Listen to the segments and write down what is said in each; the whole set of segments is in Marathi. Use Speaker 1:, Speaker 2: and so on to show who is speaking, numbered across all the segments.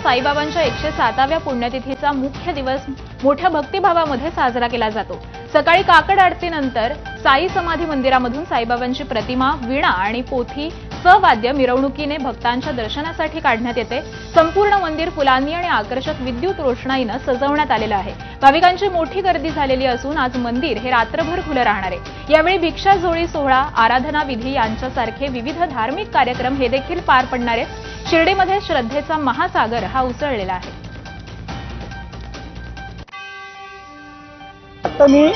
Speaker 1: साईबाबांच्या 107व्या पुण्यतिथीचा मुख्य दिवस मोठ्या भक्तिभावामध्ये साजरा केला जातो। सकाळी काकड आरतीनंतर साई समाधी मंदिरामधून साईबाबांची प्रतिमा, वीणा आणि पोथी वाद्य मिरवणुकीने भक्तांच्या दर्शनासाठी काढण्यात येते। संपूर्ण मंदिर फुलांनी आणि आकर्षक विद्युत रोषणाईने सजवण्यात आलेलं आहे। भाविकांची मोठी गर्दी झालेली असून आज मंदिर हे रात्रभर खुलं राहणार आहे। यावेळी भिक्षा झोळी सोहळा, आराधना विधी यांच्यासारखे विविध धार्मिक कार्यक्रम हे देखील पार पडणार आहेत। शिर्डीमध्ये श्रद्धेचा महासागर हा उसळलेला आहे।
Speaker 2: आता मी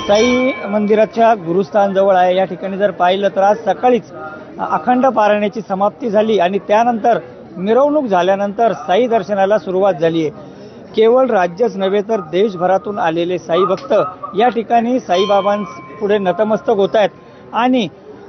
Speaker 2: साई मंदिराच्या गुरुस्थान जवळ आहे। या ठिकाणी जर पाहिलं तर आज सकाळीच अखंड पारायणाची समाप्ती झाली आणि त्यानंतर मिरवणूक झाल्यानंतर साई दर्शनाला सुरुवात झाली आहे। केवळ राज्यच नव्हे तर देशभरातून आलेले साई भक्त या ठिकाणी साईबाबांपुढे नतमस्तक होत आहेत आणि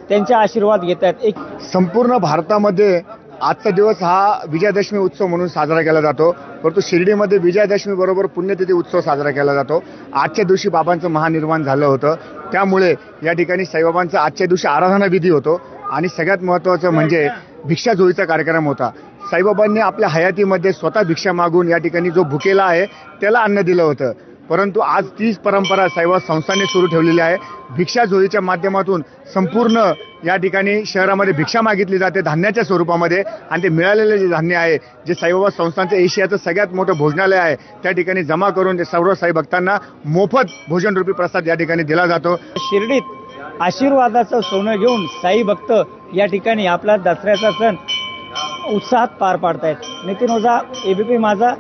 Speaker 2: त्यांचे आशीर्वाद घेत आहेत। एक
Speaker 3: संपूर्ण भारतामध्ये आजचा दिवस हा विजयादशमी उत्सव म्हणून साजरा केला जातो, परंतु शिर्डीमध्ये विजयादशमी बरोबर पुण्यतिथी उत्सव साजरा केला जातो। आजच्या दिवशी बाबांचं महानिर्वाण झालं होतं, त्यामुळे या ठिकाणी साईबाबांचा आजच्या दिवशी आराधना विधी होतो आणि सगळ्यात महत्त्वाचं म्हणजे भिक्षा झोळीचा कार्यक्रम होता। साईबाबांनी आपल्या हयातीमध्ये स्वतः भिक्षा मागून या ठिकाणी जो भुकेला आहे त्याला अन्न दिलं होतं, परंतु आज तीच परंपरा साईबाबा संस्थांनी सुरू ठेवलेली आहे। भिक्षा झोळीच्या माध्यमातून संपूर्ण या ठिकाणी शहरामध्ये भिक्षा मागितली जाते धान्याच्या स्वरूपामध्ये, आणि ते मिळालेले जे धान्य आहे जे साईबाबा संस्थांचं एशियाचं सगळ्यात मोठं भोजनालय आहे त्या ठिकाणी जमा करून ते सर्व साई भक्तांना मोफत भोजनरूपी प्रसाद या ठिकाणी दिला जातो।
Speaker 2: शिर्डीत आशीर्वादाचं सोनं घेऊन साई भक्त या ठिकाणी आपला दसऱ्याचा सण उत्साहात पार पाडतायत। नितीन ओझा, एबीपी माझा।